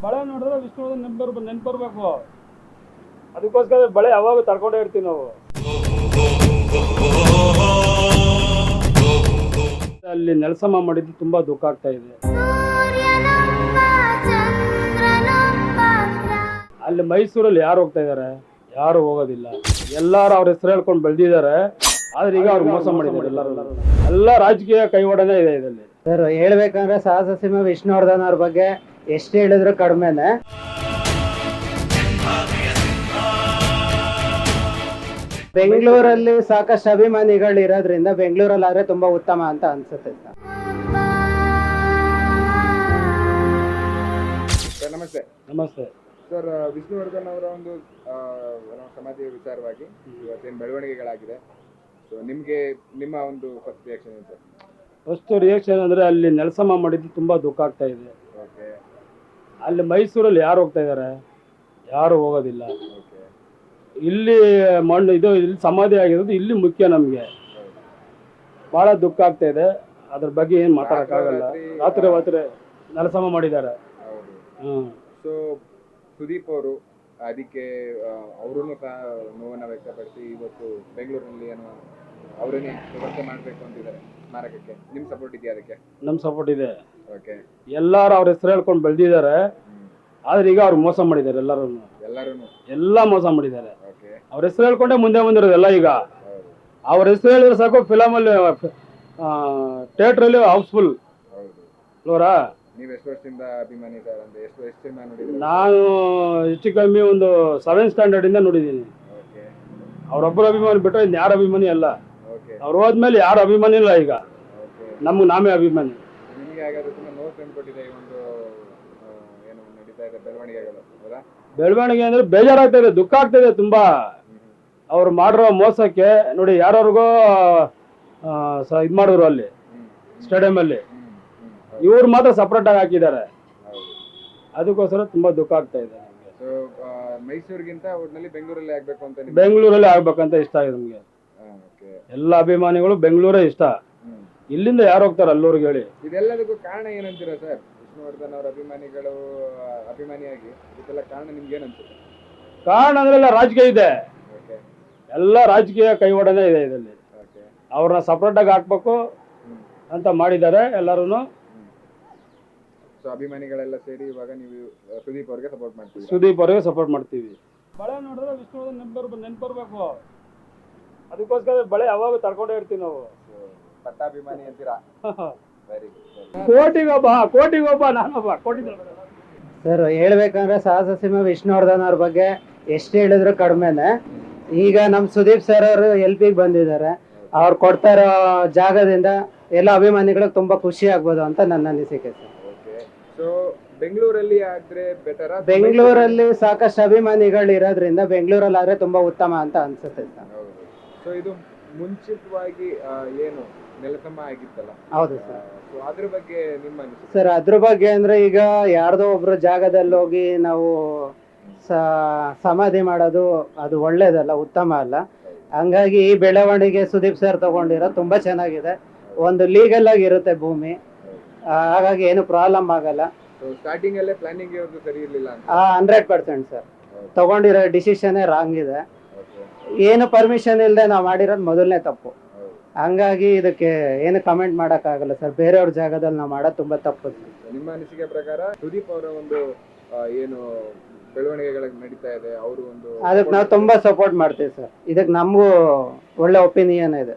ಬಳೆ ನೋಡಿದ್ರೆ ವಿಷ್ಣುವರ್ಧನ್ ನೆನ್ಪರ್ಬೇಕು. ಅದಕ್ಕೋಸ್ಕರ ಬಳೆ ಯಾವಾಗ ತಡ್ಕೊಂಡೇ ಇರ್ತೀವಿ ನಾವು. ಅಲ್ಲಿ ನೆಲಸಮ ಮಾಡಿದ್ದು ತುಂಬಾ ದುಃಖ ಆಗ್ತಾ ಇದೆ. ಅಲ್ಲಿ ಮೈಸೂರಲ್ಲಿ ಯಾರು ಹೋಗ್ತಾ ಇದಾರೆ? ಯಾರು ಹೋಗೋದಿಲ್ಲ. ಎಲ್ಲಾರು ಅವ್ರ ಹೆಸರು ಹೇಳ್ಕೊಂಡು ಬೆಳೆದಿದ್ದಾರೆ. ಆದ್ರೆ ಈಗ ಅವ್ರು ಮೋಸ ಮಾಡಿದ್ದಾರೆ. ಎಲ್ಲ ರಾಜಕೀಯ ಕೈವಾಡನೇ ಇದೆ ಇದರಲ್ಲಿ. ಸರ್ ಹೇಳ್ಬೇಕಂದ್ರೆ ಸಾಹಸ ಸಿಂಹ ವಿಷ್ಣುವರ್ಧನ್ ಅವ್ರ ಬಗ್ಗೆ ಎಷ್ಟು ಹೇಳಿದ್ರು ಕಡಿಮೆನೆ. ಬೆಂಗಳೂರಲ್ಲಿ ಸಾಕಷ್ಟು ಅಭಿಮಾನಿಗಳು ಇರೋದ್ರಿಂದ ಬೆಂಗಳೂರಲ್ಲಿ ಆದ್ರೆ ತುಂಬಾ ಉತ್ತಮ ಅಂತ ಅನ್ಸುತ್ತೆ ಸರ್. ನಮಸ್ತೆ. ನಮಸ್ತೆ ಸರ್, ವಿಷ್ಣುವರ್ಧನ್ ಅವರ ಒಂದು ಸಮಾಧಿಯ ವಿಚಾರವಾಗಿ ಇವತ್ತೇನು ಬೆಳವಣಿಗೆಗಳಾಗಿದೆ, ಸೊ ನಿಮಗೆ ನಿಮ್ಮ ಒಂದು ಫಸ್ಟ್ ರಿಯಾಕ್ಷನ್ ಏನು ಸರ್? ಫಸ್ಟ್ ರಿಯಾಕ್ಷನ್ ಅಂದ್ರೆ ಅಲ್ಲಿ ನೆಲಸಮ ಮಾಡಿದ್ದು ತುಂಬಾ ದುಃಖ ಆಗ್ತಾ ಇದೆ. ಓಕೆ. ಅಲ್ಲಿ ಮೈಸೂರಲ್ಲಿ ಯಾರು ಹೋಗ್ತಾ ಇದಾರೆ? ಯಾರು ಹೋಗೋದಿಲ್ಲ. ಓಕೆ. ಇಲ್ಲಿ ಮಣ್ಣು ಇದು ಇಲ್ಲಿ ಸಮಾಧಿ ಆಗಿರೋದು ಇಲ್ಲಿ ಮುಖ್ಯ. ನಮಗೆ ಬಹಳ ದುಃಖ ಆಗ್ತಾ ಇದೆ. ಅದ್ರ ಬಗ್ಗೆ ಏನು ಮಾತಾಡೋಕ್ಕಾಗಲ್ಲ. ರಾತ್ರಿ ನೆಲಸಮ ಮಾಡಿದ್ದಾರೆ. ಹೌದು. ಸೊ ಸುದೀಪ್ ಅವರು ಅದಕ್ಕೆ ಅವರೂ ಸಹ ನೋವನ್ನು ವ್ಯಕ್ತಪಡಿಸಿ ಇವತ್ತು ಬೆಂಗಳೂರಿನಲ್ಲಿ ಏನೋ ಅವರನ್ನೇ ವ್ಯವಸ್ಥೆ ಮಾಡಬೇಕು ಅಂತಿದ್ದಾರೆ ಸ್ಮಾರಕಕ್ಕೆ. ನಿಮ್ಮ ಸಪೋರ್ಟ್ ಇದೆಯಾ ಅದಕ್ಕೆ? ನಮ್ಮ ಸಪೋರ್ಟ್ ಇದೆ. ಓಕೆ. ಎಲ್ಲಾರು ಅವ್ರ ಹೆಸರು ಹೇಳ್ಕೊಂಡು ಬೆಳೆದಿದ್ದಾರೆ. ಆದ್ರೆ ಈಗ ಅವ್ರು ಮೋಸ ಮಾಡಿದ್ದಾರೆ. ಎಲ್ಲ ಮೋಸ ಮಾಡಿದ್ದಾರೆ. ಓಕೆ. ಅವ್ರ ಹೆಸರು ಹೇಳ್ಕೊಂಡೆ ಮುಂದೆ ಬಂದಿರೋದೆಲ್ಲ. ಈಗ ಅವ್ರ ಹೆಸರು ಹೇಳಿದ್ರೆ ಸಾಕು, ಫಿಲಮಲ್ಲಿ ಥಿಯೇಟ್ರಲ್ಲಿ ಹೌಸ್ಫುಲ್. ಹೌದು. ಅಲ್ವರಾ? ನೀವು ಎಷ್ಟು ವರ್ಷದಿಂದ ಅಭಿಮಾನಿ ಸರ್? ಅಂದ್ರೆ ಎಷ್ಟು ಸಿನಿಮಾ ನೋಡಿದ್ರಿ? ನಾನು ಹೆಚ್ಚು ಕಮ್ಮಿ ಒಂದು 7th ಸ್ಟ್ಯಾಂಡರ್ಡ್ ಇಂದ ನೋಡಿದ್ದೀನಿ. ಓಕೆ. ಅವ್ರೊಬ್ಬರು ಅಭಿಮಾನಿ ಬಿಟ್ಟರೆ ಇನ್ನು ಯಾರು ಅಭಿಮಾನಿ ಅಲ್ಲ. ಓಕೆ. ಅವ್ರು ಹೋದ್ಮೇಲೆ ಯಾರು ಅಭಿಮಾನಿ ಇಲ್ಲ. ಈಗ ಓಕೆ. ನಮ್ಗೆ ನಾವೇ ಅಭಿಮಾನಿ. ನಿಮಗೆ ಹಾಗಾದ್ರೆ ತುಂಬಾ ನೋವು ತಂದುಕೊಟ್ಟಿದೆ ಈ ಒಂದು ಏನು ನಡೀತಾ ಇದೆ ಬೆಳವಣಿಗೆಗಳು, ಹೌದಾ? ಬೆಳವಣಿಗೆ ಅಂದ್ರೆ ಬೇಜಾರಾಗ್ತಾ ಇದೆ, ದುಃಖ ಆಗ್ತಾ ಇದೆ ತುಂಬಾ. ಅವ್ರು ಮಾಡಿರೋ ಮೋಸಕ್ಕೆ ನೋಡಿ, ಯಾರ್ಯಾರಿಗೋ ಇದು ಮಾಡಿದ್ರು ಅಲ್ಲಿ ಸ್ಟೇಡಿಯಂ ಅಲ್ಲಿ. ಇವ್ರು ಮಾತ್ರ ಸಪ್ರೇಟ್ ಆಗಿ ಹಾಕಿದ್ದಾರೆ. ಅದಕ್ಕೋಸ್ಕರ ತುಂಬಾ ದುಃಖ ಆಗ್ತಾ ಇದೆ ನಮಗೆ. ಸೊ ಮೈಸೂರಿಗಿಂತ ಒಟ್ಟಿನಲ್ಲಿ ಬೆಂಗಳೂರಲ್ಲಿ ಆಗ್ಬೇಕು ಅಂತ ಬೆಂಗಳೂರಲ್ಲಿ ಆಗ್ಬೇಕಂತ ಇಷ್ಟ ಆಗಿದೆ ನಮ್ಗೆ. ಎಲ್ಲ ಅಭಿಮಾನಿಗಳು ಬೆಂಗಳೂರೇ ಇಷ್ಟ. ಇಲ್ಲಿಂದ ಯಾರು ಹೋಗ್ತಾರೆ ಅಲ್ಲೂರಿಗೆ ಹೇಳಿ? ಇದೆಲ್ಲದಕ್ಕೂ ಕಾರಣ ಏನಂತೀರಾ ಸರ್? ವಿಷ್ಣುವರ್ಧನ್ ಅವರ ಅಭಿಮಾನಿಯಾಗಿ ಇದೆಲ್ಲ ಕಾರಣ ನಿಮ್ಗೆ ಏನಂತೀರ? ಕಾರಣ ಅಂದ್ರೆ ರಾಜಕೀಯ ಇದೆ. ಎಲ್ಲ ರಾಜಕೀಯ ಕೈವಾಡನೇ ಇದೆ ಇದರಲ್ಲಿ. ಅವ್ರನ್ನ ಸಪ್ರೇಟ್ ಆಗಿ ಹಾಕ್ಬೇಕು ಅಂತ ಮಾಡಿದ್ದಾರೆ ಎಲ್ಲರೂ. ಸೊ ಅಭಿಮಾನಿಗಳೆಲ್ಲ ಸೇರಿ ಇವಾಗ ನೀವು ಸುದೀಪ್ ಅವ್ರಿಗೆ ಸಪೋರ್ಟ್ ಮಾಡ್ತೀವಿ? ಸುದೀಪ್ ಅವ್ರಿಗೆ ಸಪೋರ್ಟ್ ಮಾಡ್ತೀವಿ. ಬಳೆ ನೋಡಿದ್ರೆ ವಿಷ್ಣುವರ್ಧನ್ ನೆನ್ಪರ್ಬೇಕು. ಅದಕ್ಕೋಸ್ಕರ ಬಳೆ ಯಾವಾಗ ತಡ್ಕೊಂಡೇ ಇರ್ತೀವಿ ನಾವು. ಪಟ್ಟಾಭಿಮಾನಿ ಅಂತೀರಾ? Very good. ಕೋಟಿಗೊಬ್ಬ ನಾನೊಬ್ಬ ಕೋಟಿ. ಸರ್ ಹೇಳ್ಬೇಕಂದ್ರೆ ಸಾಹಸ ಸಿಂಹ ವಿಷ್ಣುವರ್ಧನ್ ಅವ್ರ ಬಗ್ಗೆ ಎಷ್ಟು ಹೇಳಿದ್ರು ಕಡಿಮೆನೆ. ಈಗ ನಮ್ಮ ಸುದೀಪ್ ಸರ್ ಅವರು LP ಬಂದಿದ್ದಾರೆ. ಅವ್ರು ಕೊಡ್ತಾ ಇರೋ ಜಾಗದಿಂದ ಎಲ್ಲ ಅಭಿಮಾನಿಗಳಿಗೆ ತುಂಬಾ ಖುಷಿ ಆಗ್ಬೋದು ಅಂತ ನನ್ನ ಅನಿಸಿಕೆ ಸರ್. ಸೊ ಬೆಂಗಳೂರಲ್ಲಿ ಆದ್ರೆ ಬೆಟರ್? ಬೆಂಗಳೂರಲ್ಲಿ ಸಾಕಷ್ಟು ಅಭಿಮಾನಿಗಳು ಇರೋದ್ರಿಂದ ಬೆಂಗಳೂರಲ್ಲಿ ಆದ್ರೆ ತುಂಬಾ ಉತ್ತಮ ಅಂತ ಅನ್ಸುತ್ತೆ ಸರ್. ಸೊ ಇದು ಮುಂಚಿತವಾಗಿ ಏನು ನೆಲಸಮ ಆಗಿತ್ತಲ್ಲ? ಹೌದು ಸರ್. ಸೊ ಅದ್ರ ಬಗ್ಗೆ ನಿಮ್ಮ ಅನಿಸಿಕೆ ಸರ್? ಅದ್ರ ಬಗ್ಗೆ ಅಂದ್ರೆ ಈಗ ಯಾರ್ದೋ ಒಬ್ರು ಜಾಗದಲ್ಲಿ ಹೋಗಿ ನಾವು ಸಮಾಧಿ ಮಾಡೋದು ಅದು ಒಳ್ಳೇದಲ್ಲ, ಉತ್ತಮ ಅಲ್ಲ. ಹಂಗಾಗಿ ಈ ಬೆಳವಣಿಗೆ ಸುದೀಪ್ ಸರ್ ತಗೊಂಡಿರೋ ತುಂಬಾ ಚೆನ್ನಾಗಿದೆ. ಒಂದು ಲೀಗಲ್ ಆಗಿ ಇರುತ್ತೆ ಭೂಮಿ, ಹಾಗಾಗಿ ಏನು ಪ್ರಾಬ್ಲಮ್ ಆಗಲ್ಲ. ಸ್ಟಾರ್ಟಿಂಗ್ ಅಲ್ಲೇ ಪ್ಲಾನಿಂಗ್ ಇರೋದು ಸರಿ ಇರಲಿಲ್ಲ? 100% ಸರ್. ತಗೊಂಡಿರೋ ಡಿಸಿಷನ್ ರಾಂಗ್ ಇದೆ. ಏನು ಪರ್ಮಿಷನ್ ಇಲ್ಲದೆ ನಾವು ಮಾಡಿರೋದು ಮೊದಲನೇ ತಪ್ಪು. ಹಂಗಾಗಿ ಇದಕ್ಕೆ ಏನು ಕಮೆಂಟ್ ಮಾಡಕ್ಕಾಗಲ್ಲ ಸರ್. ಬೇರೆಯವ್ರ ಜಾಗದಲ್ಲಿ ನಾವು ಮಾಡೋದು ತುಂಬಾ ತಪ್ಪು. ನಿಮ್ಮ ಅನಿಸಿಕೆ ಪ್ರಕಾರ ಸುದೀಪ್ ಅವರ ಒಂದು ಏನು ಬೆಳವಣಿಗೆಗಳ ನಡೀತಾ ಇದೆ, ಅವರು ಒಂದು ಅದಕ್ಕೆ ನಾವು ತುಂಬಾ ಸಪೋರ್ಟ್ ಮಾಡ್ತೀವಿ ಸರ್. ಇದಕ್ಕೆ ನಮಗೂ ಒಳ್ಳೆ ಒಪಿನಿಯನ್ ಇದೆ.